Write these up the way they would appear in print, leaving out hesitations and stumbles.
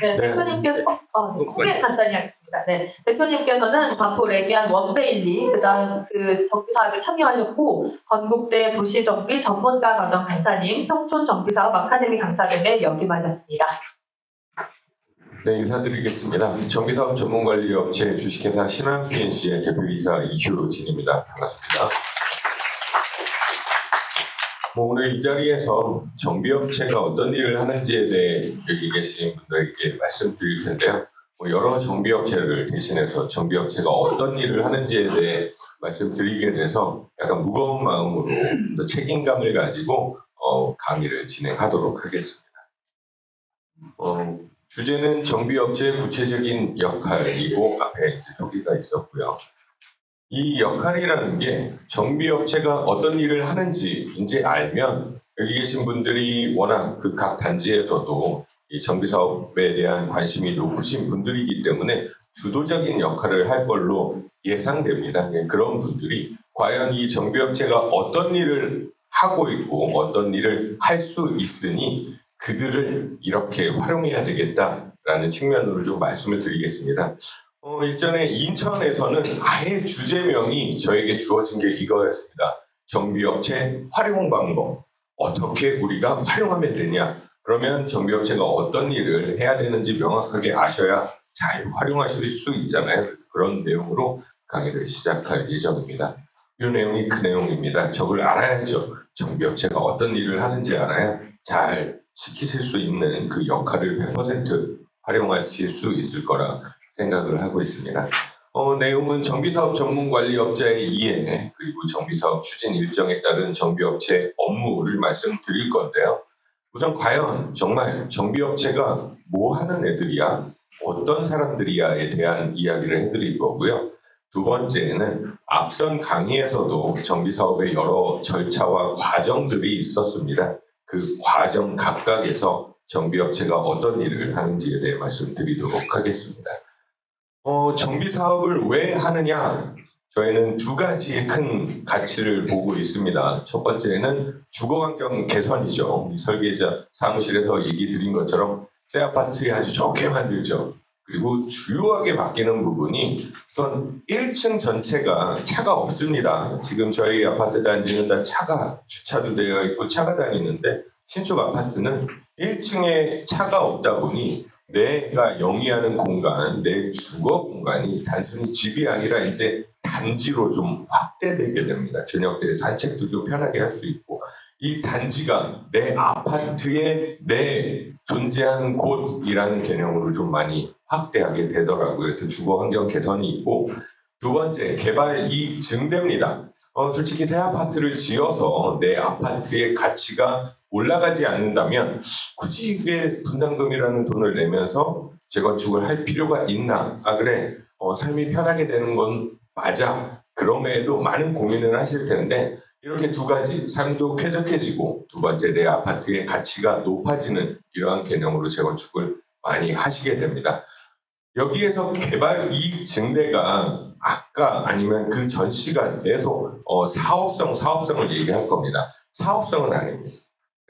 네, 네. 대표님께서 크게 간단히 하겠습니다. 네, 대표님께서는 반포 레미안 원베일리 그다음 그 정비 사업에 참여하셨고 건국대 도시정비 전문가 과정 강사님, 평촌 정비사업 아카데미 강사 등에 역임하셨습니다. 네, 인사드리겠습니다. 정비사업 전문관리업체 주식회사 신한 PNC의 대표이사 이효진입니다. 반갑습니다. 오늘 이 자리에서 정비업체가 어떤 일을 하는지에 대해 여기 계신 분들에게 말씀드릴 텐데요. 여러 정비업체를 대신해서 정비업체가 어떤 일을 하는지에 대해 말씀드리게 돼서 약간 무거운 마음으로 또 책임감을 가지고 강의를 진행하도록 하겠습니다. 주제는 정비업체의 구체적인 역할이고 앞에 이제 소개가 있었고요. 이 역할이라는 게 정비업체가 어떤 일을 하는지 이제 알면 여기 계신 분들이 워낙 그 각 단지에서도 이 정비사업에 대한 관심이 높으신 분들이기 때문에 주도적인 역할을 할 걸로 예상됩니다. 그런 분들이 과연 이 정비업체가 어떤 일을 하고 있고 어떤 일을 할 수 있으니 그들을 이렇게 활용해야 되겠다라는 측면으로 좀 말씀을 드리겠습니다. 일전에 인천에서는 아예 주제명이 저에게 주어진 게 이거였습니다. 정비업체 활용 방법. 어떻게 우리가 활용하면 되냐. 그러면 정비업체가 어떤 일을 해야 되는지 명확하게 아셔야 잘 활용하실 수 있잖아요. 그래서 그런 내용으로 강의를 시작할 예정입니다. 이 내용이 그 내용입니다. 저걸 알아야죠. 정비업체가 어떤 일을 하는지 알아야 잘 지키실 수 있는 그 역할을 100% 활용하실 수 있을 거라 생각을 하고 있습니다. 내용은 정비사업 전문관리업자의 이해 그리고 정비사업 추진 일정에 따른 정비업체 업무를 말씀드릴 건데요. 우선 과연 정말 정비업체가 뭐 하는 애들이야? 어떤 사람들이야에 대한 이야기를 해드릴 거고요. 두 번째는 앞선 강의에서도 정비사업의 여러 절차와 과정들이 있었습니다. 그 과정 각각에서 정비업체가 어떤 일을 하는지에 대해 말씀드리도록 하겠습니다. 정비사업을 왜 하느냐? 저희는 두 가지의 큰 가치를 보고 있습니다. 첫 번째는 주거환경 개선이죠. 우리 설계자 사무실에서 얘기 드린 것처럼 새 아파트에 아주 좋게 만들죠. 그리고 주요하게 바뀌는 부분이 우선 1층 전체가 차가 없습니다. 지금 저희 아파트 단지는 다 차가 주차도 되어 있고 차가 다니는데 신축 아파트는 1층에 차가 없다 보니 내가 영위하는 공간, 내 주거 공간이 단순히 집이 아니라 이제 단지로 좀 확대되게 됩니다. 저녁 때 산책도 좀 편하게 할 수 있고 이 단지가 내 아파트에 내 존재하는 곳이라는 개념으로 좀 많이 확대하게 되더라고요. 그래서 주거 환경 개선이 있고 두 번째 개발이 증대입니다. 솔직히 새 아파트를 지어서 내 아파트의 가치가 올라가지 않는다면 굳이 이게 분담금이라는 돈을 내면서 재건축을 할 필요가 있나? 아 그래 삶이 편하게 되는 건 맞아. 그럼에도 많은 고민을 하실 텐데 이렇게 두 가지 삶도 쾌적해지고 두 번째 내 아파트의 가치가 높아지는 이러한 개념으로 재건축을 많이 하시게 됩니다. 여기에서 개발 이익 증대가 아까 아니면 그 전 시간에서 사업성을 얘기할 겁니다. 사업성은 아닙니다.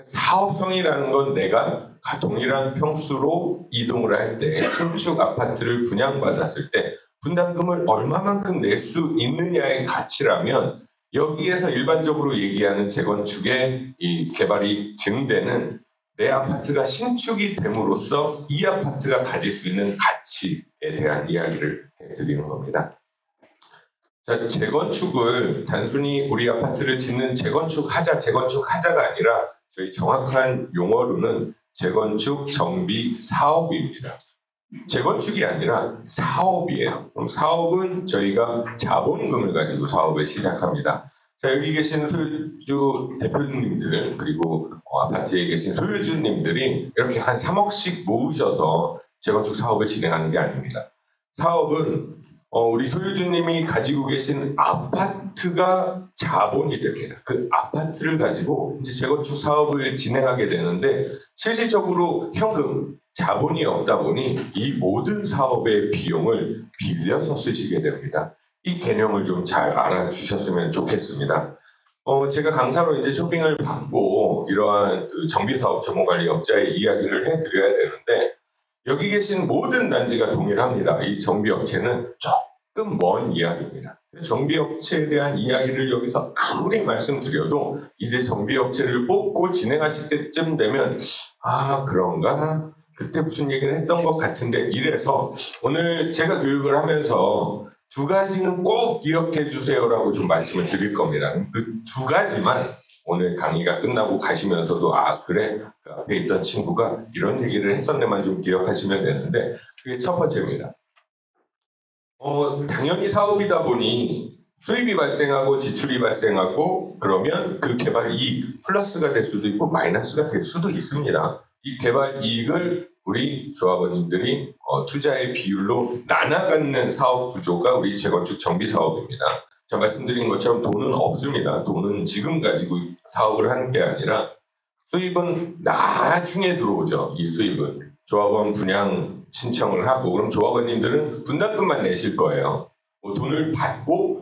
사업성이라는 건 내가 동일한 평수로 이동을 할 때 신축 아파트를 분양받았을 때 분담금을 얼마만큼 낼 수 있느냐의 가치라면 여기에서 일반적으로 얘기하는 재건축의 이 개발이 증대는 내 아파트가 신축이 됨으로써 이 아파트가 가질 수 있는 가치에 대한 이야기를 해드리는 겁니다. 자, 재건축을 단순히 우리 아파트를 짓는 재건축하자가 아니라 저희 정확한 용어로는 재건축 정비 사업입니다. 재건축이 아니라 사업이에요. 그럼 사업은 저희가 자본금을 가지고 사업을 시작합니다. 자, 여기 계신 소유주 대표님들 그리고 아파트에 계신 소유주님들이 이렇게 한 3억씩 모으셔서 재건축 사업을 진행하는 게 아닙니다. 사업은 우리 소유주님이 가지고 계신 아파트가 자본이 됩니다. 그 아파트를 가지고 이제 재건축 사업을 진행하게 되는데 실질적으로 현금, 자본이 없다 보니 이 모든 사업의 비용을 빌려서 쓰시게 됩니다. 이 개념을 좀 잘 알아주셨으면 좋겠습니다. 제가 강사로 이제 초빙을 받고 이러한 그 정비사업 전문관리업자의 이야기를 해드려야 되는데 여기 계신 모든 단지가 동일합니다. 이 정비업체는 조금 먼 이야기입니다. 정비업체에 대한 이야기를 여기서 아무리 말씀드려도 이제 정비업체를 뽑고 진행하실 때쯤 되면 아 그런가? 그때 무슨 얘기를 했던 것 같은데 이래서 오늘 제가 교육을 하면서 두 가지는 꼭 기억해 주세요라고 좀 말씀을 드릴 겁니다. 그 두 가지만 오늘 강의가 끝나고 가시면서도 아 그래 그 앞에 있던 친구가 이런 얘기를 했었네만 좀 기억하시면 되는데 그게 첫 번째입니다. 당연히 사업이다 보니 수입이 발생하고 지출이 발생하고 그러면 그 개발 이익 플러스가 될 수도 있고 마이너스가 될 수도 있습니다. 이 개발 이익을 우리 조합원님들이 투자의 비율로 나눠 갖는 사업 구조가 우리 재건축 정비 사업입니다. 제가 말씀드린 것처럼 돈은 없습니다. 돈은 지금 가지고 사업을 하는 게 아니라 수입은 나중에 들어오죠. 이 수입은 조합원 분양 신청을 하고 그럼 조합원님들은 분담금만 내실 거예요. 뭐 돈을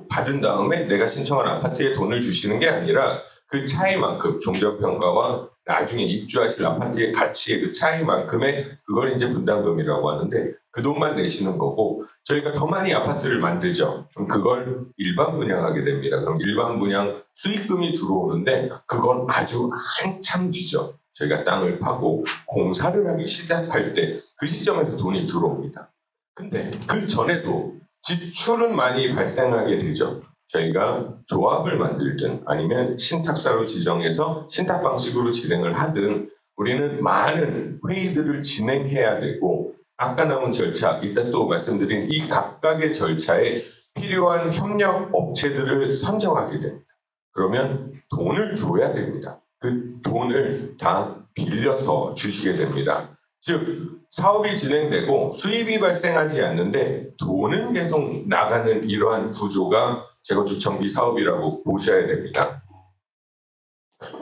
받은 다음에 내가 신청한 아파트에 돈을 주시는 게 아니라 그 차이만큼 종전평가와 나중에 입주하실 아파트의 가치의 그 차이만큼의 그걸 이제 분담금이라고 하는데 그 돈만 내시는 거고 저희가 더 많이 아파트를 만들죠. 그럼 그걸 일반 분양하게 됩니다. 그럼 일반 분양 수익금이 들어오는데 그건 아주 한참 뒤죠. 저희가 땅을 파고 공사를 하기 시작할 때 그 시점에서 돈이 들어옵니다. 근데 그 전에도 지출은 많이 발생하게 되죠. 저희가 조합을 만들든 아니면 신탁사로 지정해서 신탁 방식으로 진행을 하든 우리는 많은 회의들을 진행해야 되고 아까 남은 절차, 이따 또 말씀드린 이 각각의 절차에 필요한 협력 업체들을 선정하게 됩니다. 그러면 돈을 줘야 됩니다. 그 돈을 다 빌려서 주시게 됩니다. 즉 사업이 진행되고 수입이 발생하지 않는데 돈은 계속 나가는 이러한 구조가 재건축 정비 사업이라고 보셔야 됩니다.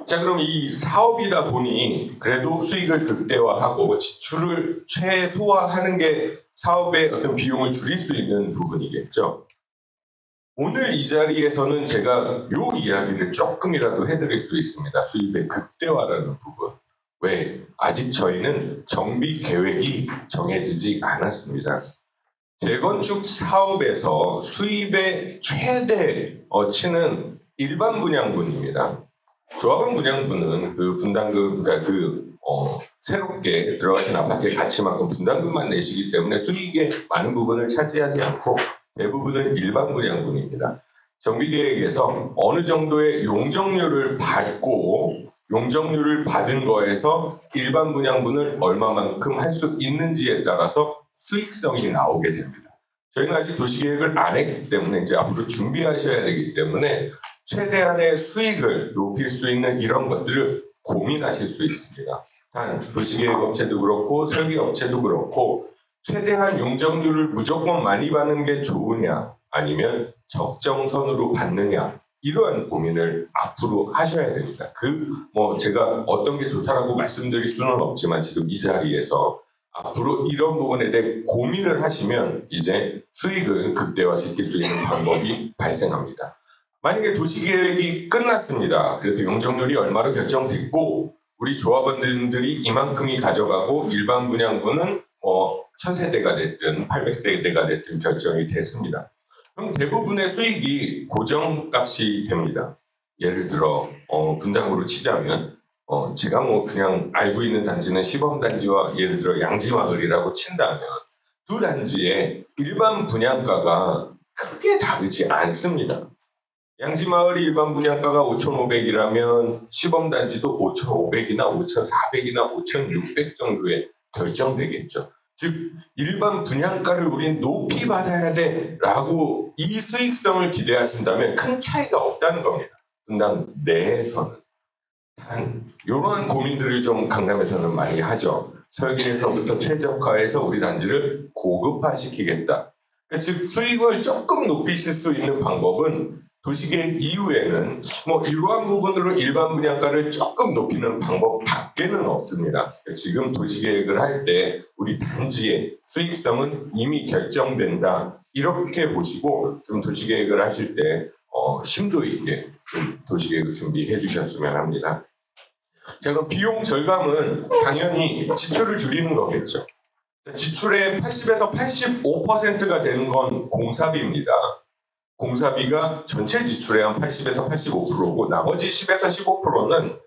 자 그럼 이 사업이다 보니 그래도 수익을 극대화하고 지출을 최소화하는 게 사업의 어떤 비용을 줄일 수 있는 부분이겠죠. 오늘 이 자리에서는 제가 요 이야기를 조금이라도 해드릴 수 있습니다. 수입의 극대화라는 부분. 왜? 아직 저희는 정비 계획이 정해지지 않았습니다. 재건축 사업에서 수입의 최대치는 일반 분양분입니다. 조합원 분양분은 그 분담금, 그러니까 새롭게 들어가신 아파트의 가치만큼 분담금만 내시기 때문에 수익의 많은 부분을 차지하지 않고 대부분은 일반 분양분입니다. 정비계획에서 어느 정도의 용적률을 받고 용적률을 받은 거에서 일반 분양분을 얼마만큼 할 수 있는지에 따라서 수익성이 나오게 됩니다. 저희는 아직 도시계획을 안 했기 때문에 이제 앞으로 준비하셔야 되기 때문에 최대한의 수익을 높일 수 있는 이런 것들을 고민하실 수 있습니다. 단 도시계획업체도 그렇고 설계업체도 그렇고 최대한 용적률을 무조건 많이 받는 게 좋으냐 아니면 적정선으로 받느냐 이러한 고민을 앞으로 하셔야 됩니다. 제가 어떤 게 좋다라고 말씀드릴 수는 없지만 지금 이 자리에서 앞으로 이런 부분에 대해 고민을 하시면 이제 수익을 극대화시킬 수 있는 방법이 발생합니다. 만약에 도시계획이 끝났습니다. 그래서 용적률이 얼마로 결정됐고 우리 조합원들이 이만큼이 가져가고 일반 분양분은 1000세대가 됐든 800세대가 됐든 결정이 됐습니다. 그럼 대부분의 수익이 고정값이 됩니다. 예를 들어 분당으로 치자면 제가 그냥 알고 있는 단지는 시범단지와 예를 들어 양지마을이라고 친다면 두 단지의 일반 분양가가 크게 다르지 않습니다. 양지마을이 일반 분양가가 5,500이라면 시범단지도 5,500이나 5,400이나 5,600 정도에 결정되겠죠. 즉 일반 분양가를 우린 높이 받아야 돼라고 이 수익성을 기대하신다면 큰 차이가 없다는 겁니다. 분당 내에서는. 단 이러한 고민들을 좀 강남에서는 많이 하죠. 설계에서부터 최적화해서 우리 단지를 고급화시키겠다. 즉 수익을 조금 높이실 수 있는 방법은 도시계획 이후에는 이러한 부분으로 일반 분양가를 조금 높이는 방법밖에는 없습니다. 지금 도시계획을 할 때 우리 단지의 수익성은 이미 결정된다. 이렇게 보시고 좀 도시계획을 하실 때 심도 있게 좀 도시계획을 준비해 주셨으면 합니다. 자, 그럼 비용 절감은 당연히 지출을 줄이는 거겠죠. 지출의 80에서 85%가 되는 건 공사비입니다. 공사비가 전체 지출의 한 80에서 85%고 나머지 10에서 15%는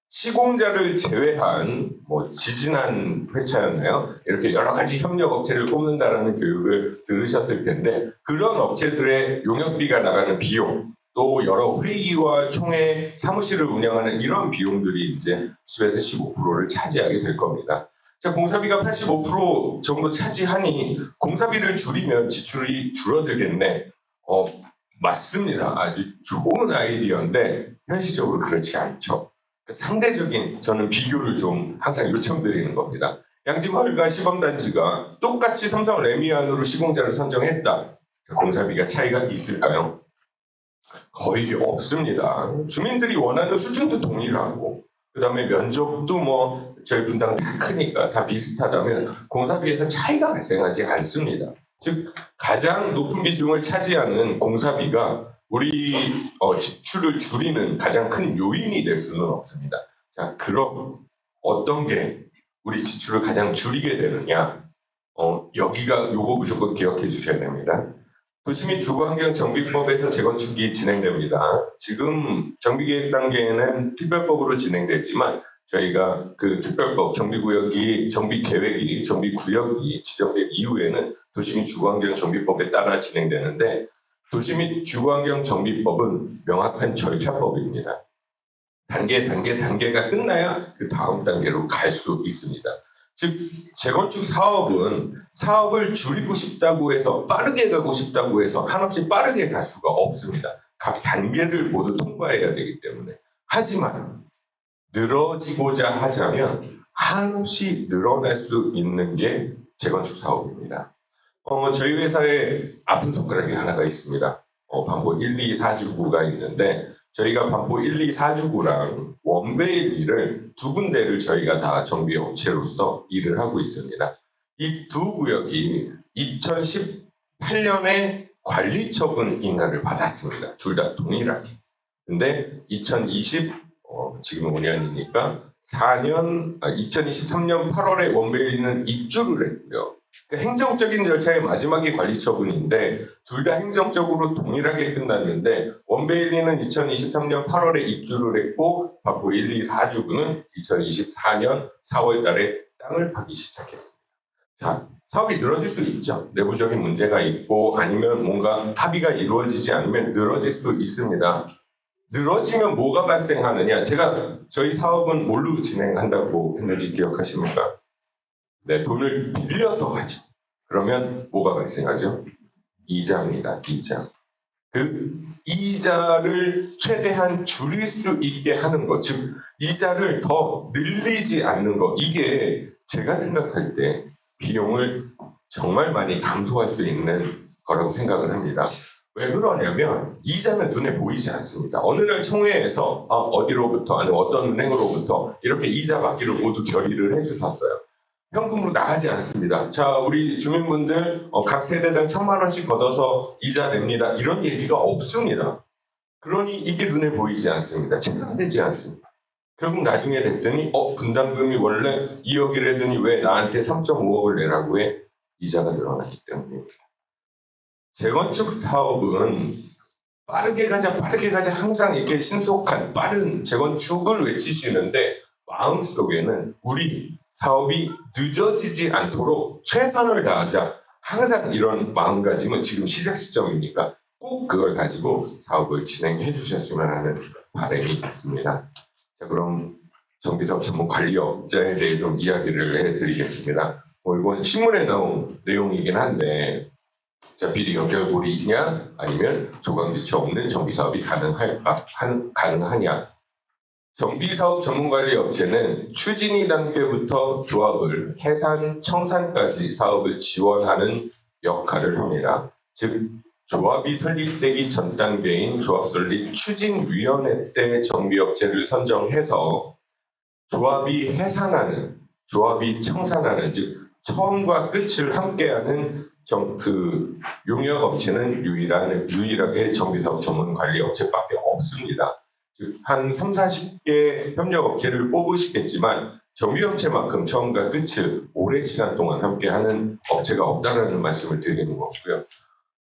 시공자를 제외한 지진한 회차였나요? 이렇게 여러 가지 협력 업체를 뽑는다라는 교육을 들으셨을 텐데 그런 업체들의 용역비가 나가는 비용 또 여러 회의와 총회 사무실을 운영하는 이런 비용들이 이제 10에서 15%를 차지하게 될 겁니다. 자, 공사비가 85% 정도 차지하니 공사비를 줄이면 지출이 줄어들겠네. 맞습니다. 아주 좋은 아이디어인데 현실적으로 그렇지 않죠. 상대적인 저는 비교를 좀 항상 요청드리는 겁니다. 양지마을과 시범단지가 똑같이 삼성 레미안으로 시공자를 선정했다. 공사비가 차이가 있을까요? 거의 없습니다. 주민들이 원하는 수준도 동일하고 그 다음에 면적도 저희 분당 다 크니까 다 비슷하다면 공사비에서 차이가 발생하지 않습니다. 즉 가장 높은 비중을 차지하는 공사비가 우리 지출을 줄이는 가장 큰 요인이 될 수는 없습니다. 자, 그럼 어떤 게 우리 지출을 가장 줄이게 되느냐? 여기가 요거 무조건 기억해 주셔야 됩니다. 도시및 주거환경정비법에서 재건축이 진행됩니다. 지금 정비계획 단계에는 특별법으로 진행되지만 저희가 그 특별법 정비구역이 정비계획이 정비구역이 지정된 이후에는 도시및 주거환경정비법에 따라 진행되는데 도시및 주거환경정비법은 명확한 절차법입니다. 단계가 끝나야 그 다음 단계로 갈 수 있습니다. 즉 재건축 사업은 사업을 줄이고 싶다고 해서 빠르게 가고 싶다고 해서 한없이 빠르게 갈 수가 없습니다. 각 단계를 모두 통과해야 되기 때문에. 하지만 늘어지고자 하자면 한없이 늘어날 수 있는 게 재건축 사업입니다. 저희 회사에 아픈 손가락이 하나가 있습니다. 반포 1, 2, 4주구가 있는데 저희가 반포 1, 2, 4주구랑 원베일리를 두 군데를 저희가 다 정비업체로서 일을 하고 있습니다. 이 두 구역이 2018년에 관리처분 인가를 받았습니다. 둘 다 동일하게. 근데 2020 지금 5년이니까 2023년 8월에 원베일리는 입주를 했고요. 그러니까 행정적인 절차의 마지막이 관리처분인데 둘 다 행정적으로 동일하게 끝났는데 원베일리는 2023년 8월에 입주를 했고 반포 1, 2, 4주구는 2024년 4월 달에 땅을 파기 시작했습니다. 자, 사업이 늘어질 수 있죠. 내부적인 문제가 있고 아니면 뭔가 합의가 이루어지지 않으면 늘어질 수 있습니다. 늘어지면 뭐가 발생하느냐? 제가 저희 사업은 뭘로 진행한다고 했는지 기억하십니까? 네, 돈을 빌려서 하죠. 그러면 뭐가 발생하죠? 이자입니다. 이자. 그 이자를 최대한 줄일 수 있게 하는 것, 즉 이자를 더 늘리지 않는 것, 이게 제가 생각할 때 비용을 정말 많이 감소할 수 있는 거라고 생각을 합니다. 왜 그러냐면 이자는 눈에 보이지 않습니다. 어느 날 총회에서 어디로부터 아니면 어떤 은행으로부터 이렇게 이자 받기를 모두 결의를 해주셨어요. 현금으로 나가지 않습니다. 자, 우리 주민분들 각 세대당 1,000만 원씩 걷어서 이자 냅니다. 이런 얘기가 없습니다. 그러니 이게 눈에 보이지 않습니다. 체감되지 않습니다. 결국 나중에 됐더니 분담금이 원래 2억이라더니 왜 나한테 3.5억을 내라고 해? 이자가 늘어났기 때문입니다. 재건축 사업은 빠르게 가자 항상 이렇게 신속한 빠른 재건축을 외치시는데 마음속에는 우리 사업이 늦어지지 않도록 최선을 다하자 항상 이런 마음가짐은 지금 시작 시점이니까 꼭 그걸 가지고 사업을 진행해 주셨으면 하는 바람이 있습니다. 자, 그럼 정비사업 전문 관리업자에 대해 좀 이야기를 해드리겠습니다. 이건 신문에 나온 내용이긴 한데 자, 비리 연결고리냐 아니면 조강지처 없는 정비사업이 가능하냐. 정비사업 전문관리업체는 추진위 단계부터 조합을 해산, 청산까지 사업을 지원하는 역할을 합니다. 즉 조합이 설립되기 전 단계인 조합 설립 추진위원회 때 정비업체를 선정해서 조합이 해산하는, 조합이 청산하는, 즉 처음과 끝을 함께하는 용역업체는 유일하게 정비사업 전문관리업체밖에 없습니다. 즉 한 30, 40개 협력업체를 뽑으시겠지만 정비업체만큼 처음과 끝을 오랜 시간 동안 함께하는 업체가 없다라는 말씀을 드리는 거고요.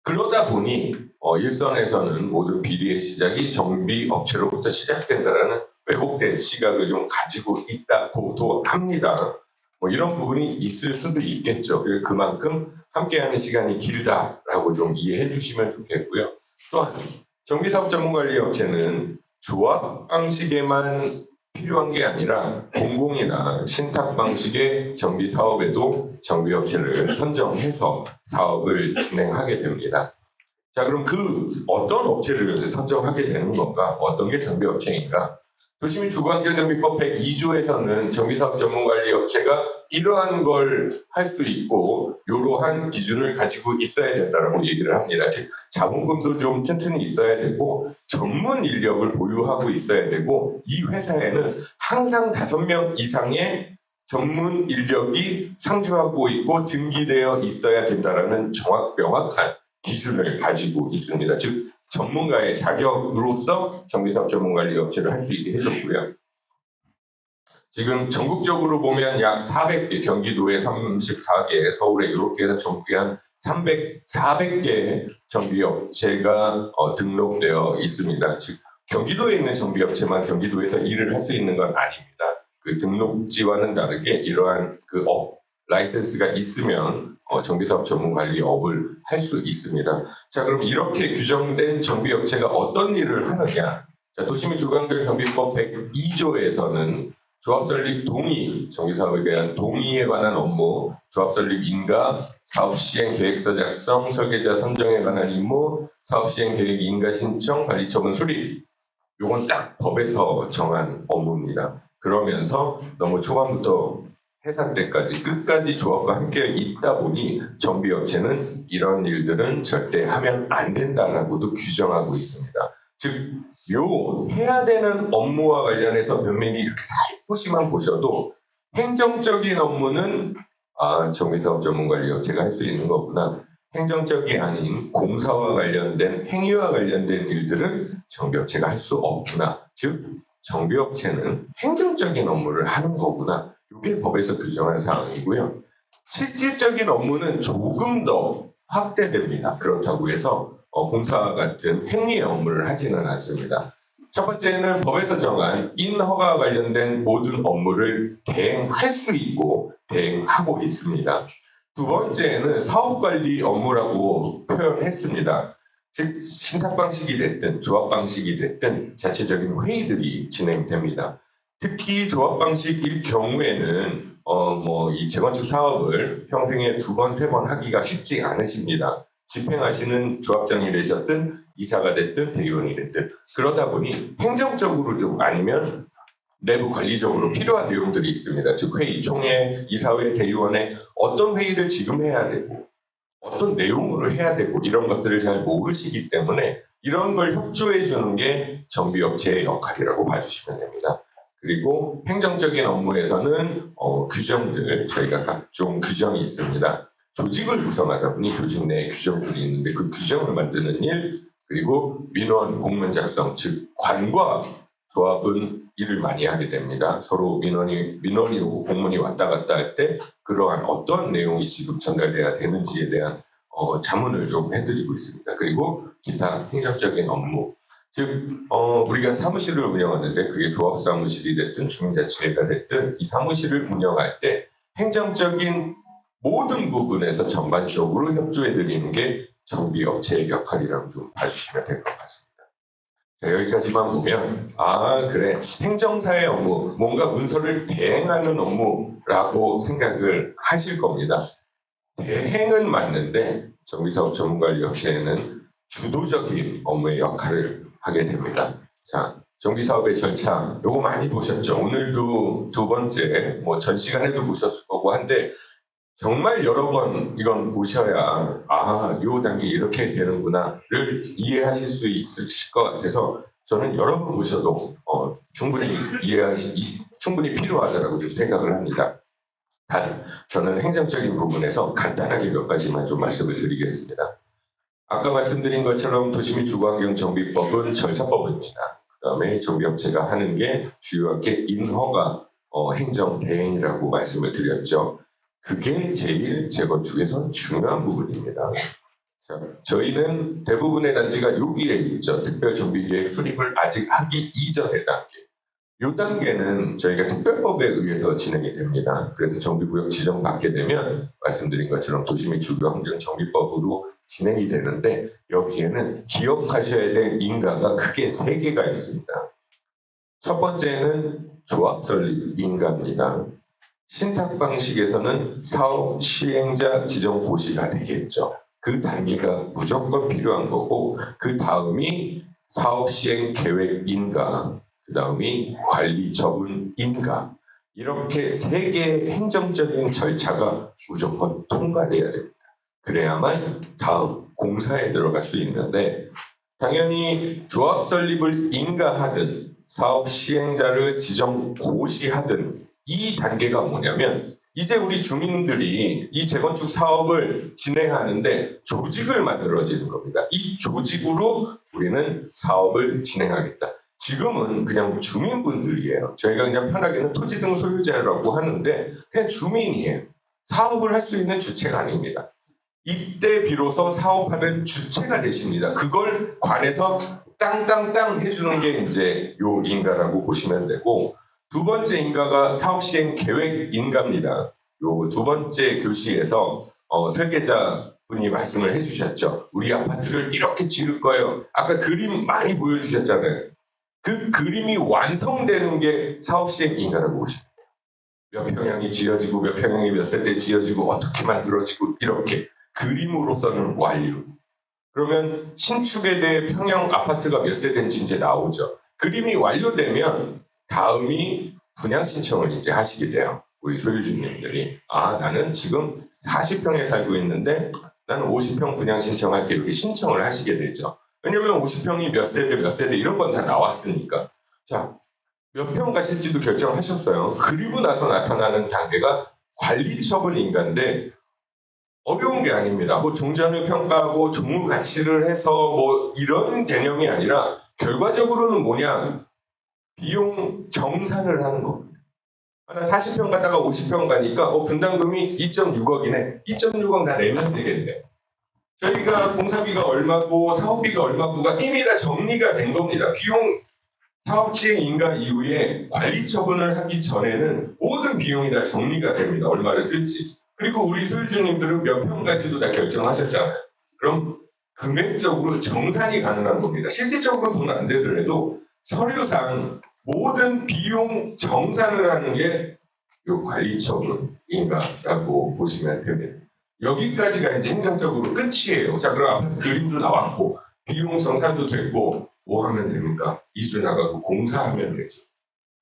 그러다 보니 일선에서는 모든 비리의 시작이 정비업체로부터 시작된다라는 왜곡된 시각을 좀 가지고 있다고도 합니다. 뭐 이런 부분이 있을 수도 있겠죠. 그만큼 함께하는 시간이 길다라고 좀 이해해 주시면 좋겠고요. 또한 정비사업 전문관리업체는 조합 방식에만 필요한 게 아니라 공공이나 신탁 방식의 정비 사업에도 정비업체를 선정해서 사업을 진행하게 됩니다. 자, 그럼 그 어떤 업체를 선정하게 되는 건가? 어떤 게 정비업체인가? 도시민 주거환경정비법 102조에서는 정비사업 전문관리업체가 이러한 걸 할 수 있고 이러한 기준을 가지고 있어야 된다고 얘기를 합니다. 즉 자본금도 좀 튼튼히 있어야 되고 전문 인력을 보유하고 있어야 되고 이 회사에는 항상 5명 이상의 전문 인력이 상주하고 있고 등기되어 있어야 된다라는 명확한 기준을 가지고 있습니다. 즉 전문가의 자격으로서 정비사업 전문관리업체를 할 수 있게 해줬고요. 지금 전국적으로 보면 약 400개, 경기도에 34개, 서울에 이렇게 해서 전국에 한 400개 정비업체가 등록되어 있습니다. 즉 경기도에 있는 정비업체만 경기도에서 일을 할 수 있는 건 아닙니다. 그 등록지와는 다르게 이러한 그 라이센스가 있으면 정비사업 전문관리업을 할 수 있습니다. 자, 그럼 이렇게 규정된 정비업체가 어떤 일을 하느냐? 자, 도시민 주거환경정비법 102조에서는 조합 설립 동의, 정비사업에 대한 동의에 관한 업무, 조합 설립 인가, 사업 시행 계획서 작성, 설계자 선정에 관한 임무, 사업 시행 계획 인가 신청, 관리 처분 수립. 요건 딱 법에서 정한 업무입니다. 그러면서 너무 초반부터 해산 때까지 끝까지 조합과 함께 있다 보니 정비업체는 이런 일들은 절대 하면 안 된다라고도 규정하고 있습니다. 즉, 요 해야 되는 업무와 관련해서 면밀히 이렇게 살포시만 보셔도 행정적인 업무는 정비사업 전문관리업체가 할 수 있는 거구나. 행정적이 아닌 공사와 관련된 행위와 관련된 일들은 정비업체가 할 수 없구나. 즉 정비업체는 행정적인 업무를 하는 거구나. 이게 법에서 규정한 사항이고요. 실질적인 업무는 조금 더 확대됩니다. 그렇다고 해서 공사와 같은 행위의 업무를 하지는 않습니다. 첫 번째는 법에서 정한 인허가와 관련된 모든 업무를 대행할 수 있고 대행하고 있습니다. 두 번째는 사업관리 업무라고 표현했습니다. 즉 신탁 방식이 됐든 조합 방식이 됐든 자체적인 회의들이 진행됩니다. 특히 조합 방식일 경우에는 이 재건축 사업을 평생에 2번, 3번 하기가 쉽지 않으십니다. 집행하시는 조합장이 되셨든 이사가 됐든 대의원이 됐든 그러다 보니 행정적으로 좀 아니면 내부 관리적으로 필요한 내용들이 있습니다. 즉 회의, 총회, 이사회, 대의원회 어떤 회의를 지금 해야 되고 어떤 내용으로 해야 되고 이런 것들을 잘 모르시기 때문에 이런 걸 협조해 주는 게 정비업체의 역할이라고 봐주시면 됩니다. 그리고 행정적인 업무에서는 규정들 저희가 각종 규정이 있습니다. 조직을 구성하다 보니 조직 내에 규정들이 있는데 그 규정을 만드는 일 그리고 민원 공문 작성 즉 관과 조합은 일을 많이 하게 됩니다. 서로 민원이 오고 공문이 왔다 갔다 할 때 그러한 어떤 내용이 지금 전달돼야 되는지에 대한 자문을 좀 해드리고 있습니다. 그리고 기타 행정적인 업무 즉 우리가 사무실을 운영하는데 그게 조합 사무실이 됐든 주민자치회가 됐든 이 사무실을 운영할 때 행정적인 모든 부분에서 전반적으로 협조해 드리는 게 정비업체의 역할이라고 좀 봐주시면 될 것 같습니다. 자, 여기까지만 보면 그래 행정사의 업무 뭔가 문서를 대행하는 업무라고 생각을 하실 겁니다. 대행은 맞는데 정비사업 전문관리업체에는 주도적인 업무의 역할을 하게 됩니다. 자, 정비사업의 절차 요거 많이 보셨죠? 오늘도 2번째 전 시간에도 보셨을 거고 한데 정말 여러 번 이건 보셔야 요 단계 이렇게 되는구나를 이해하실 수 있으실 것 같아서 저는 여러 번 보셔도 충분히 충분히 필요하다고 생각을 합니다. 단 저는 행정적인 부분에서 간단하게 몇 가지만 좀 말씀을 드리겠습니다. 아까 말씀드린 것처럼 도시및 주거환경정비법은 절차법입니다. 그 다음에 정비업체가 하는 게 주요하게 인허가 행정 대행이라고 말씀을 드렸죠. 그게 제일 재건축에서 중요한 부분입니다. 자, 저희는 대부분의 단지가 여기에 있죠. 특별정비계획 수립을 아직 하기 이전의 단계. 이 단계는 저희가 특별법에 의해서 진행이 됩니다. 그래서 정비구역 지정받게 되면 말씀드린 것처럼 도시및 주거환경정비법으로 진행이 되는데 여기에는 기억하셔야 될 인가가 크게 3개가 있습니다. 첫 번째는 조합설립 인가입니다. 신탁 방식에서는 사업 시행자 지정 고시가 되겠죠. 그 단계가 무조건 필요한 거고 그 다음이 사업 시행 계획 인가, 그 다음이 관리 처분 인가 이렇게 3개의 행정적인 절차가 무조건 통과돼야 됩니다. 그래야만 다음 공사에 들어갈 수 있는데 당연히 조합 설립을 인가하든 사업 시행자를 지정 고시하든 이 단계가 뭐냐면 이제 우리 주민들이 이 재건축 사업을 진행하는데 조직을 만들어지는 겁니다. 이 조직으로 우리는 사업을 진행하겠다. 지금은 그냥 주민분들이에요. 저희가 그냥 편하게는 토지 등 소유자라고 하는데 그냥 주민이에요. 사업을 할 수 있는 주체가 아닙니다. 이때 비로소 사업하는 주체가 되십니다. 그걸 관해서 땅땅땅 해주는 게 이제 요 인가라고 보시면 되고 두 번째 인가가 사업시행 계획 인가입니다. 요 두 번째 교시에서 설계자 분이 말씀을 해주셨죠. 우리 아파트를 이렇게 지을 거예요. 아까 그림 많이 보여주셨잖아요. 그 그림이 완성되는 게 사업시행 인가라고 보시면 돼요. 몇 평형이 지어지고 몇 평형이 몇 세대 지어지고 어떻게 만들어지고 이렇게 그림으로서는 완료. 그러면 신축에 대해 평형 아파트가 몇 세대인지 이제 나오죠. 그림이 완료되면 다음이 분양 신청을 이제 하시게 돼요. 우리 소유주님들이 나는 지금 40평에 살고 있는데 나는 50평 분양 신청할게 이렇게 신청을 하시게 되죠. 왜냐면 50평이 몇 세대 이런 건 다 나왔으니까. 자, 몇 평 가실지도 결정하셨어요. 그리고 나서 나타나는 단계가 관리처분 인가인데 어려운 게 아닙니다. 뭐 종전을 평가하고 종무 가치를 해서 뭐 이런 개념이 아니라 결과적으로는 뭐냐 비용 정산을 하는 겁니다. 하나 40평 가다가 50평 가니까 분담금이 2.6억이네. 2.6억 나 내면 되겠네. 저희가 공사비가 얼마고 사업비가 얼마고가 이미 다 정리가 된 겁니다. 비용 사업 시행 인가 이후에 관리 처분을 하기 전에는 모든 비용이 다 정리가 됩니다. 얼마를 쓸지. 그리고 우리 소유주님들은 몇 평까지도 다 결정하셨잖아요. 그럼 금액적으로 정산이 가능한 겁니다. 실질적으로 돈 안 되더라도 서류상 모든 비용 정산을 하는 게 이 관리 처분인가라고 보시면 됩니다. 여기까지가 이제 행정적으로 끝이에요. 자, 그럼 아파트 그림도 나왔고 비용 정산도 됐고 뭐 하면 됩니까? 이주 나가고 공사하면 되죠.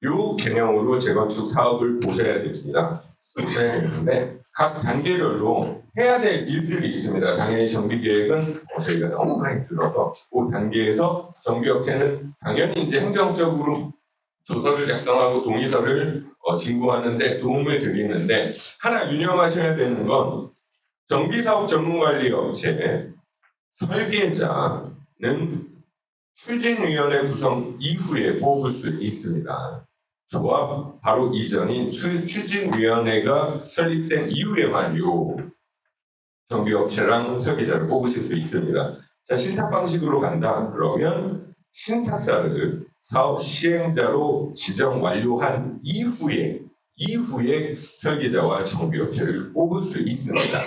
이 개념으로 재건축 사업을 보셔야 됩니다. 보셔야 되는데 각 단계별로 해야 될 일들이 있습니다. 당연히 정비계획은 저희가 너무 많이 들어서 그 단계에서 정비업체는 당연히 이제 행정적으로 조서를 작성하고 동의서를 진구하는데 도움을 드리는데 하나 유념하셔야 되는 건 정비사업 전문관리업체 설계자는 추진위원회 구성 이후에 뽑을 수 있습니다. 조합 바로 이전인 추진위원회가 설립된 이후에만 요 정비업체랑 설계자를 뽑으실 수 있습니다. 자, 신탁 방식으로 간다. 그러면 신탁사를 사업 시행자로 지정 완료한 이후에 설계자와 정비업체를 뽑을 수 있습니다.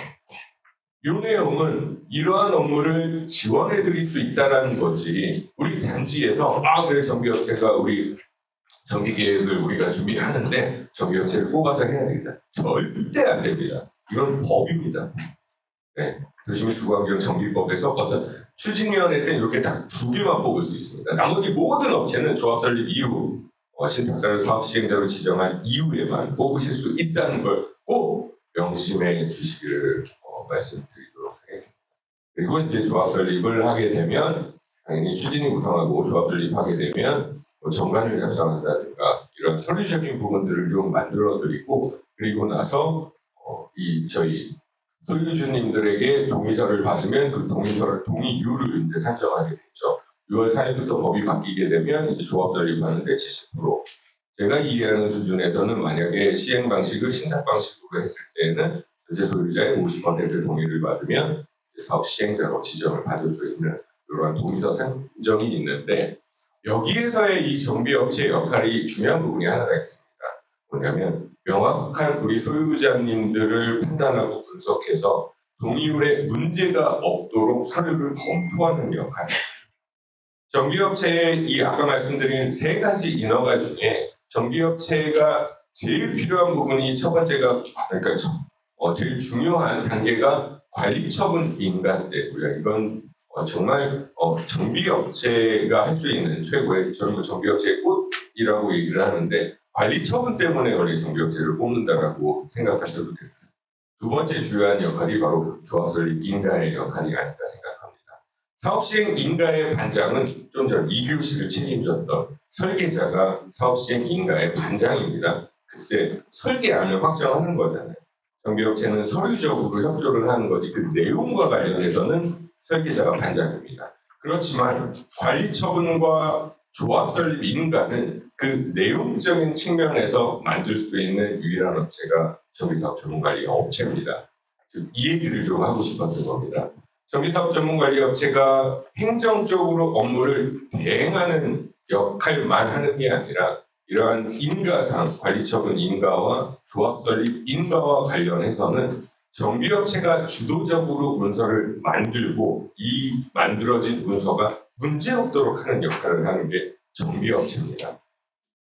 이 내용은 이러한 업무를 지원해 드릴 수 있다는 거지 우리 단지에서 그래 정비업체가 우리 정비계획을 우리가 준비하는데 정비업체를 뽑아서 해야 되겠다. 절대 안 됩니다. 이건 법입니다. 네. 도시및 주거환경 정비법에서 어떤 추진위원회 때는 이렇게 딱 2개만 뽑을 수 있습니다. 나머지 모든 업체는 조합 설립 이후 신탁사를 사업 시행자로 지정한 이후에만 뽑으실 수 있다는 걸 꼭 명심해 주시기를 말씀드리도록 하겠습니다. 그리고 이제 조합 설립을 하게 되면 당연히 추진이 구성하고 조합 설립하게 되면 정관을 작성한다든가 이런 서류적인 부분들을 좀 만들어 드리고 그리고 나서 저희 소유주님들에게 동의서를 받으면 그 동의율을 이제 산정하게 되죠. 6월 4일부터 법이 바뀌게 되면 이제 조합 설립하는데 70% 제가 이해하는 수준에서는 만약에 시행 방식을 신탁 방식으로 했을 때는 전체 소유자의 50%의 동의를 받으면 사업 시행자로 지정을 받을 수 있는 이러한 동의서 산정이 있는데 여기에서의 이 정비업체의 역할이 중요한 부분이 하나가 있습니다. 뭐냐면 명확한 우리 소유자님들을 판단하고 분석해서 동의율에 문제가 없도록 서류를 검토하는 역할. 정비업체의 이 아까 말씀드린 세 가지 인허가 중에 정비업체가 제일 필요한 부분이 첫 번째가 그러니까 제일 중요한 단계가 관리처분 인가대고요. 이건 정말 정비업체가 할 수 있는 최고의 저는 정비업체의 꽃이라고 얘기를 하는데 관리처분 때문에 원래 정비업체를 뽑는다라고 생각하셔도 됩니다. 두 번째 주요한 역할이 바로 조합 설립 인가의 역할이 아닐까 생각합니다. 사업시행 인가의 반장은 좀 전 2교시를 책임졌던 설계자가 사업시행 인가의 반장입니다. 그때 설계안을 확정하는 거잖아요. 정비업체는 서류적으로 협조를 하는 거지 그 내용과 관련해서는 설계자가 반장입니다. 그렇지만 관리처분과 조합 설립 인가는 그 내용적인 측면에서 만들 수 있는 유일한 업체가 정비사업 전문관리 업체입니다. 이 얘기를 좀 하고 싶었던 겁니다. 정비사업 전문관리 업체가 행정적으로 업무를 대행하는 역할만 하는 게 아니라 이러한 인가상 관리처분 인가와 조합 설립 인가와 관련해서는 정비업체가 주도적으로 문서를 만들고 이 만들어진 문서가 문제없도록 하는 역할을 하는 게 정비업체입니다.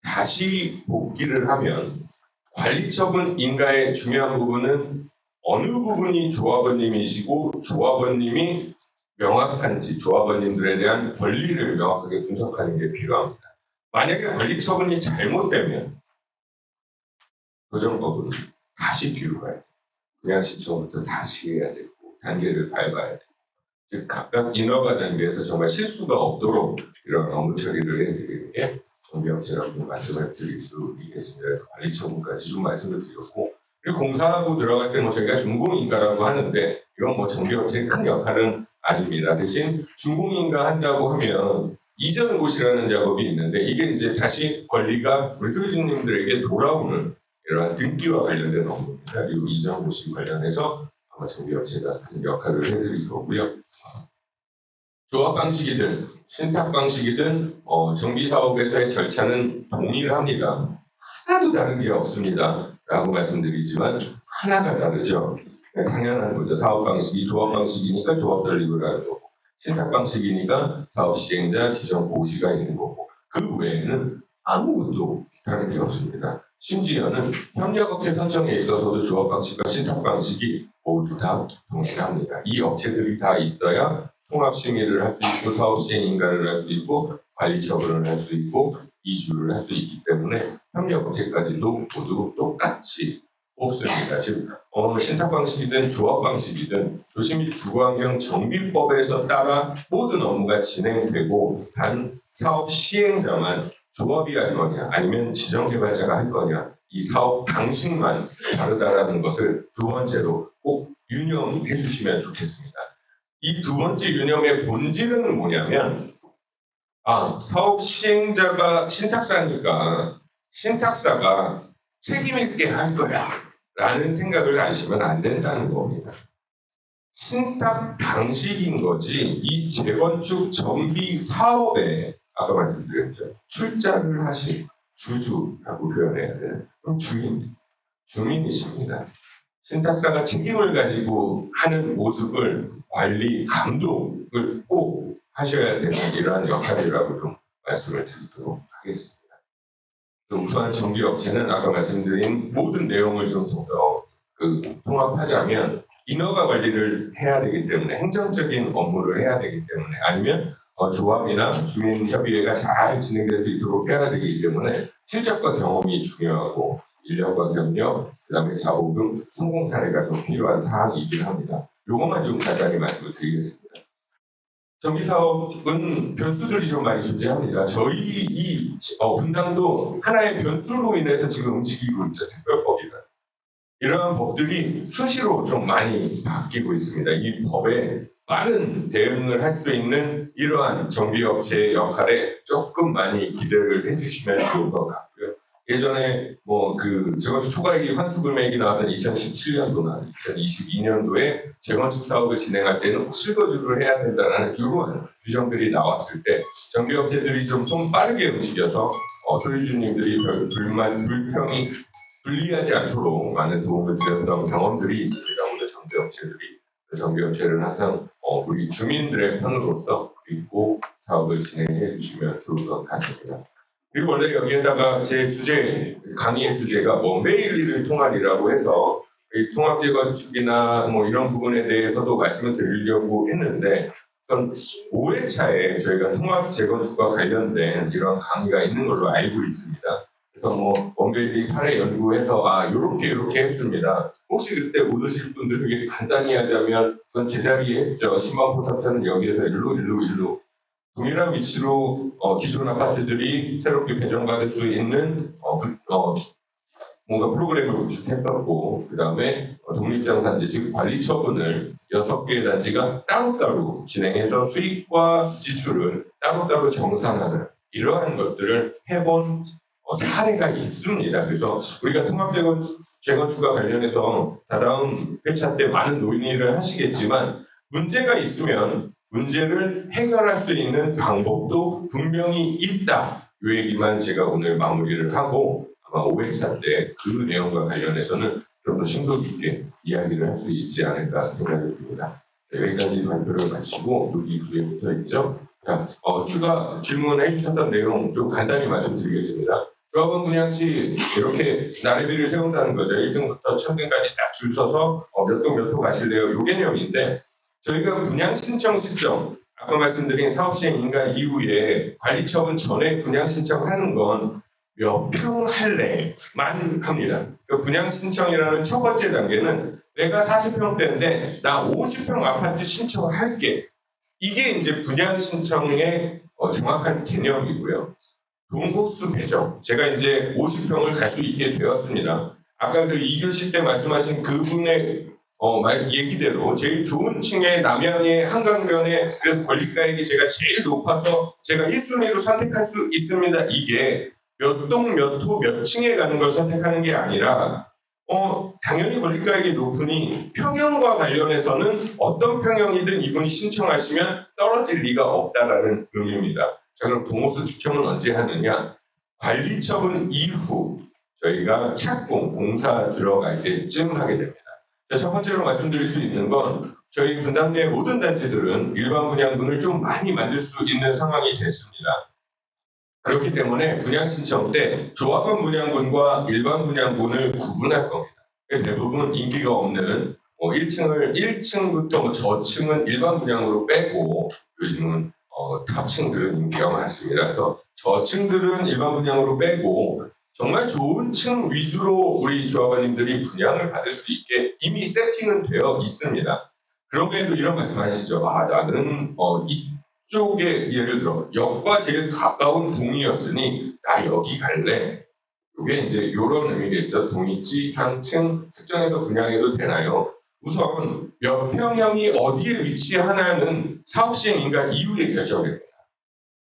다시 복기를 하면 관리처분 인가의 중요한 부분은 어느 부분이 조합원님이시고 조합원님이 명확한지 조합원님들에 대한 권리를 명확하게 분석하는 게 필요합니다. 만약에 관리처분이 잘못되면 조정법은 다시 필요해요. 그냥 신청부터 다시 해야 되고 단계를 밟아야 되고 즉 각각 인허가 단계에서 정말 실수가 없도록 이런 업무 처리를 해드리는 게 정비업체라고 좀 말씀을 드릴 수 있겠습니다. 그래서 관리처분까지 좀 말씀을 드렸고 그리고 공사하고 들어갈 때 뭐 저희가 준공인가라고 하는데 이건 뭐 정비업체의 큰 역할은 아닙니다. 대신 준공인가 한다고 하면 이전 고시라는 작업이 있는데 이게 이제 다시 권리가 우리 소유주님들에게 돌아오는 이러한 등기와 관련된 업무입니다. 그리고 이전 고시 관련해서 아마 정비업체가 큰 역할을 해드릴 거고요. 조합 방식이든 신탁 방식이든 정비사업에서의 절차는 동일합니다. 하나도 다른 게 없습니다. 라고 말씀드리지만 하나가 다르죠. 당연한 거죠. 사업 방식이 조합 방식이니까 조합 설립을 하는 거고 신탁 방식이니까 사업 시행자 지정 고시가 있는 거고 그 외에는 아무것도 다른 게 없습니다. 심지어는 협력업체 선정에 있어서도 조합 방식과 신탁 방식이 모두 다 동일합니다. 이 업체들이 다 있어야 통합 심의를 할 수 있고 사업 시행 인가를 할 수 있고 관리 처분을 할 수 있고 이주를 할 수 있기 때문에 협력업체까지도 모두 똑같이 뽑습니다. 즉 신탁 방식이든 조합 방식이든 도시 및 주거환경 정비법에서 따라 모든 업무가 진행되고 단 사업 시행자만 조합이 할 거냐 아니면 지정개발자가 할 거냐 이 사업 방식만 다르다라는 것을 두 번째로 꼭 유념해 주시면 좋겠습니다. 이 두 번째 유념의 본질은 뭐냐면 사업 시행자가 신탁사니까 신탁사가 책임 있게 할 거야 라는 생각을 하시면 안 된다는 겁니다. 신탁 방식인 거지 이 재건축 정비 사업에 아까 말씀드렸죠. 출자를 하신 주주라고 표현해야 되는 주민이십니다. 신탁사가 책임을 가지고 하는 모습을 관리, 감독을 꼭 하셔야 되는 이러한 역할이라고 좀 말씀을 드리도록 하겠습니다. 우선 정비업체는 아까 말씀드린 모든 내용을 좀 통합하자면 인허가 관리를 해야 되기 때문에 행정적인 업무를 해야 되기 때문에 아니면 조합이나 주민협의회가 잘 진행될 수 있도록 해야 되기 때문에 실적과 경험이 중요하고 인력과 경력, 그 다음에 자본금, 성공 사례가 좀 필요한 사항이긴 합니다. 이것만 좀 간단히 말씀을 드리겠습니다. 정비사업은 변수들이 좀 많이 존재합니다. 저희 이 분당도 하나의 변수로 인해서 지금 움직이고 있죠. 특별법이다. 이러한 법들이 수시로 좀 많이 바뀌고 있습니다. 이 법에 빠른 대응을 할 수 있는 이러한 정비업체의 역할에 조금 많이 기대를 해주시면 좋을 것 같고요. 예전에 뭐 그 재건축 초과이익 환수 금액이 나왔던 2017년도나 2022년도에 재건축 사업을 진행할 때는 실거주를 해야 된다는 이러한 규정들이 나왔을 때 정비업체들이 좀 손 빠르게 움직여서 소유주님들이 별 불평이 불리하지 않도록 많은 도움을 드렸던 경험들이 있습니다. 오늘 정비업체를 항상 우리 주민들의 편으로서 믿고 사업을 진행해 주시면 좋을 것 같습니다. 그리고 원래 여기에다가 제 주제, 강의의 주제가 원베일리를 통할이라고 해서 이 통합재건축이나 뭐 이런 부분에 대해서도 말씀을 드리려고 했는데 우선 5회차에 저희가 통합재건축과 관련된 이런 강의가 있는 걸로 알고 있습니다. 그래서 뭐 원베일리 사례 연구해서 요렇게 했습니다. 혹시 그때 못 오실 분들에게 간단히 하자면 우선 제자리에 했죠. 10만 포사차는 여기에서 일로 동일한 위치로 기존 아파트들이 새롭게 배정받을 수 있는 뭔가 프로그램을 구축했었고 그 다음에 독립장산지 즉 관리처분을 6개의 단지가 따로따로 진행해서 수익과 지출을 따로따로 정산하는 이러한 것들을 해본 사례가 있습니다. 그래서 우리가 통합재건축과 관련해서 다다음 회차 때 많은 논의를 하시겠지만 문제가 있으면 문제를 해결할 수 있는 방법도 분명히 있다. 이 얘기만 제가 오늘 마무리를 하고 아마 5회차 때 그 내용과 관련해서는 좀 더 심도 깊게 이야기를 할 수 있지 않을까 생각이 듭니다. 네, 여기까지 발표를 마치고 여기 뒤에 붙어 있죠. 자, 추가 질문해 주셨던 내용 좀 간단히 말씀드리겠습니다. 조합원 분양시 이렇게 나래비를 세운다는 거죠. 1등부터 1000등까지 딱 줄 서서 몇 동 몇 호 가실래요? 요 개념인데 저희가 분양 신청 시점 아까 말씀드린 사업 시행 인가 이후에 관리처분 전에 분양 신청하는 건 몇 평 할래만 합니다. 그 분양 신청이라는 첫 번째 단계는 내가 40평대인데 나 50평 아파트 신청할게. 이게 이제 분양 신청의 정확한 개념이고요. 동호수 배정. 제가 이제 50평을 갈 수 있게 되었습니다. 아까 그 2교시 때 말씀하신 그분의 얘기대로 제일 좋은 층의 남양의 한강변에 그래서 권리가액이 제가 제일 높아서 제가 1순위로 선택할 수 있습니다. 이게 몇 동, 몇 호, 몇 층에 가는 걸 선택하는 게 아니라 당연히 권리가액이 높으니 평형과 관련해서는 어떤 평형이든 이분이 신청하시면 떨어질 리가 없다라는 의미입니다. 자, 그럼 동호수 추첨은 언제 하느냐? 관리처분 이후 저희가 착공, 공사 들어갈 때쯤 하게 됩니다. 자, 첫 번째로 말씀드릴 수 있는 건 저희 분당 내 모든 단지들은 일반 분양분을 좀 많이 만들 수 있는 상황이 됐습니다. 그렇기 때문에 분양 신청 때 조합원 분양분과 일반 분양분을 구분할 겁니다. 대부분 인기가 없는 1층부터 저층은 일반 분양으로 빼고 요즘은 탑층들은 인기가 많습니다. 그래서 저층들은 일반 분양으로 빼고 정말 좋은 층 위주로 우리 조합원님들이 분양을 받을 수 있게 이미 세팅은 되어 있습니다. 그럼에도 이런 말씀하시죠. 나는 이쪽에 예를 들어 역과 제일 가까운 동이었으니 나 여기 갈래. 이게 이제 이런 의미겠죠. 동이지, 향층 특정해서 분양해도 되나요? 우선 몇 평형이 어디에 위치하냐는 사업시행인가 이후에 결정됩니다.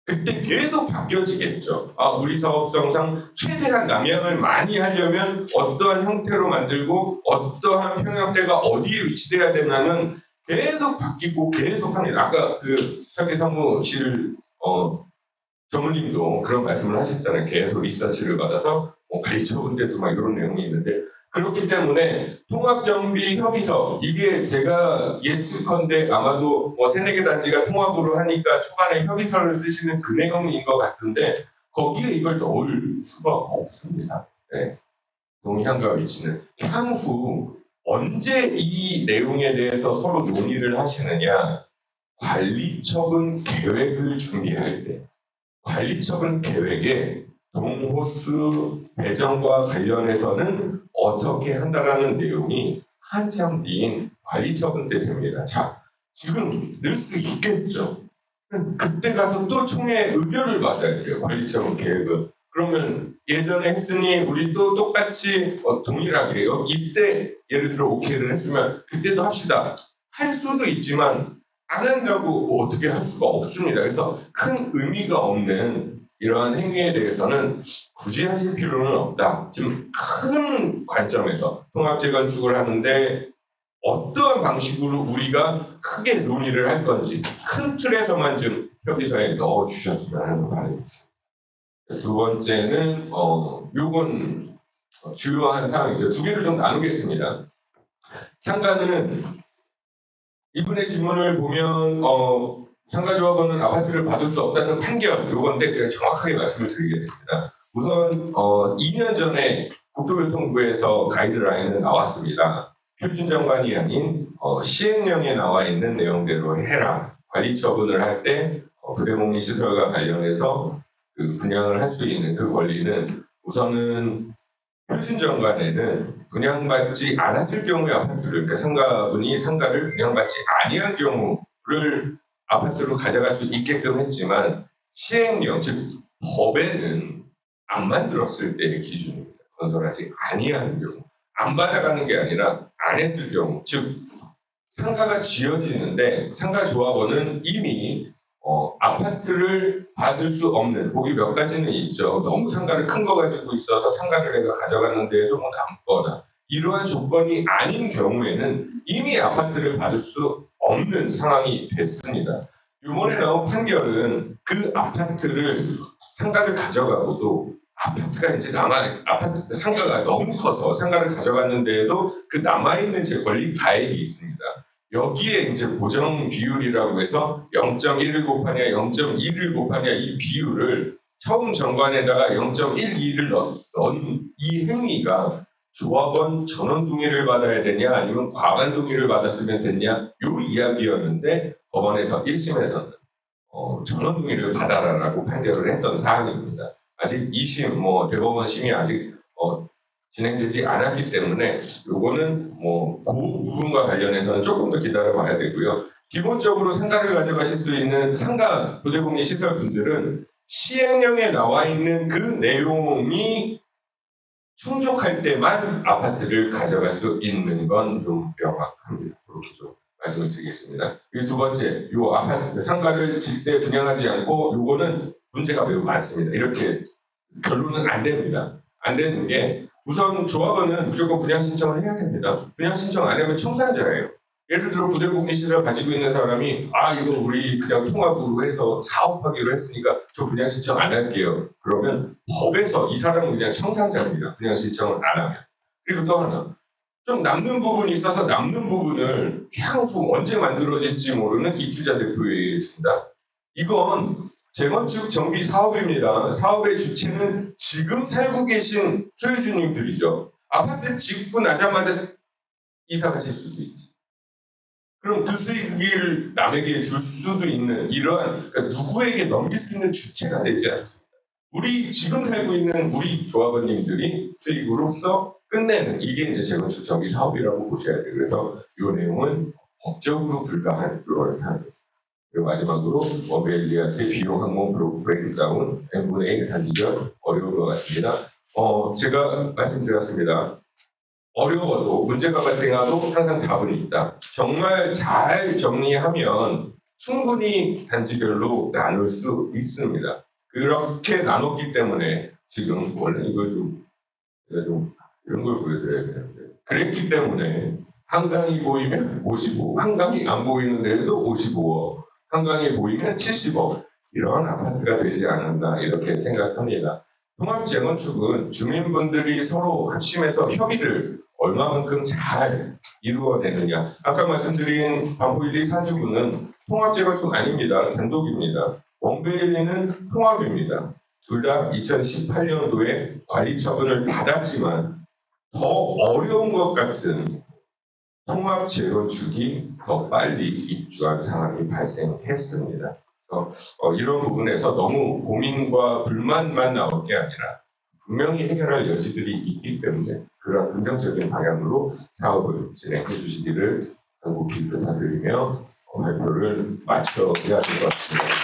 그때 계속 바뀌어지겠죠. 우리 사업성상 최대한 남양을 많이 하려면 어떠한 형태로 만들고 어떠한 평형대가 어디에 위치돼야 되냐는 계속 바뀌고 계속 합니다. 아까 그 설계사무실 전무님도 그런 말씀을 하셨잖아요. 계속 리서치를 받아서 관리처분 때도 막 이런 내용이 있는데 그렇기 때문에 통합정비협의서 이게 제가 예측컨대 아마도 세네 개 단지가 통합으로 하니까 초반에 협의서를 쓰시는 그 내용인 것 같은데 거기에 이걸 넣을 수가 없습니다. 네. 동향과 위치는 향후 언제 이 내용에 대해서 서로 논의를 하시느냐 관리처분 계획을 준비할 때 관리처분 계획에 동호수 배정과 관련해서는 어떻게 한다라는 내용이 한참 뒤인 관리처분 때 됩니다. 자, 지금 넣을 수 있겠죠. 그때 가서 또 총회 의견을 받아야 돼요. 관리처분 계획은. 그러면 예전에 했으니 우리 또 똑같이 동일하게 이때 예를 들어 오케이를 했으면 그때도 합시다. 할 수도 있지만 안 한다고 어떻게 할 수가 없습니다. 그래서 큰 의미가 없는 이러한 행위에 대해서는 굳이 하실 필요는 없다. 지금 큰 관점에서 통합재건축을 하는데 어떠한 방식으로 우리가 크게 논의를 할 건지 큰 틀에서만 좀 협의서에 넣어주셨으면 하는 바람입니다. 두 번째는 요건 주요한 사항이죠. 두 개를 좀 나누겠습니다. 상가는 이분의 질문을 보면 상가조합원은 아파트를 받을 수 없다는 판결 요건데 제가 정확하게 말씀을 드리겠습니다. 우선 2년 전에 국토교통부에서 가이드라인은 나왔습니다. 표준정관이 아닌 시행령에 나와 있는 내용대로 해라. 관리 처분을 할 때 부대복리 시설과 관련해서 그 분양을 할 수 있는 그 권리는 우선은 표준정관에는 분양받지 않았을 경우의 아파트를, 그러니까 상가분이 상가를 분양받지 아니한 경우를 아파트로 가져갈 수 있게끔 했지만 시행령, 즉 법에는 안 만들었을 때의 기준입니다. 건설하지 아니하는 경우, 안 받아가는 게 아니라 안 했을 경우, 즉 상가가 지어지는데 상가조합원은 이미 아파트를 받을 수 없는, 보기 몇 가지는 있죠. 너무 상가를 큰 거 가지고 있어서 상가를 내가 가져갔는데도 뭐 남거나 이러한 조건이 아닌 경우에는 이미 아파트를 받을 수 없는 상황이 됐습니다. 이번에 나온 판결은 그 아파트를 상가를 가져가고도 아파트가 이제 아파트 상가가 너무 커서 상가를 가져갔는데도 그 남아있는 제 권리 가액이 있습니다. 여기에 이제 보정 비율이라고 해서 0.1을 곱하냐 0.2를 곱하냐 이 비율을 처음 정관에다가 0.12를 넣은 이 행위가 조합원 전원 동의를 받아야 되냐 아니면 과반 동의를 받았으면 됐냐 요 이야기였는데 법원에서 1심에서는 전원 동의를 받아라라고 판결을 했던 사항입니다. 아직 2심 대법원 심이 아직 진행되지 않았기 때문에 요거는 그 부분과 관련해서는 조금 더 기다려봐야 되고요. 기본적으로 상가를 가져가실 수 있는 상가 부대복리 시설분들은 시행령에 나와 있는 그 내용이 충족할 때만 아파트를 가져갈 수 있는 건 좀 명확합니다. 그렇게 좀 말씀을 드리겠습니다. 이 두 번째, 요 아파트 상가를 질 때 분양하지 않고 요거는 문제가 매우 많습니다. 이렇게 결론은 안 됩니다. 안 되는 게 우선 조합원은 무조건 분양 신청을 해야 됩니다. 분양 신청 안 하면 청산자예요. 예를 들어 부대복리 시설을 가지고 있는 사람이 이거 우리 그냥 통합으로 해서 사업하기로 했으니까 저 분양 신청 안 할게요. 그러면 법에서 이 사람은 그냥 청산자입니다. 분양 신청을 안 하면. 그리고 또 하나 좀 남는 부분이 있어서 남는 부분을 향후 언제 만들어질지 모르는 입주자들 부여해 준다. 이건 재건축 정비 사업입니다. 사업의 주체는 지금 살고 계신 소유주님들이죠. 아파트 짓고 나자마자 이사 가실 수도 있지. 그럼 그 수익을 남에게 줄 수도 있는 이러한, 그러니까 누구에게 넘길 수 있는 주체가 되지 않습니다. 우리 지금 살고 있는 우리 조합원님들이 수익으로서 끝내는 이게 이제 재건축 정비 사업이라고 보셔야 돼요. 그래서 이 내용은 법적으로 불가한 그런 사항입니다. 그리고 마지막으로 원베일리한테 비용 항목 브레이크다운 n분의 1 단지별 어려운 것 같습니다. 제가 말씀드렸습니다. 어려워도 문제가 발생하도 항상 답은 있다. 정말 잘 정리하면 충분히 단지별로 나눌 수 있습니다. 그렇게 나눴기 때문에 지금 원래 이걸 제가 좀 이런 걸 보여드려야 되는데 그랬기 때문에 한강이 보이면 55, 한강이 안 보이는데도 55억, 한강이 보이면 70억 이런 아파트가 되지 않았나 이렇게 생각합니다. 통합재건축은 주민분들이 서로 합심해서 협의를 얼마만큼 잘 이루어내느냐. 아까 말씀드린 반포1, 2 사주구는 통합재건축 아닙니다. 단독입니다. 원베일리는 통합입니다. 둘 다 2018년도에 관리 처분을 받았지만 더 어려운 것 같은 통합 재건축이 더 빨리 입주한 상황이 발생했습니다. 그래서 이런 부분에서 너무 고민과 불만만 나올 게 아니라 분명히 해결할 여지들이 있기 때문에 그런 긍정적인 방향으로 사업을 진행해 주시기를 간곡히 부탁드리며 발표를 마쳐야 될 것 같습니다.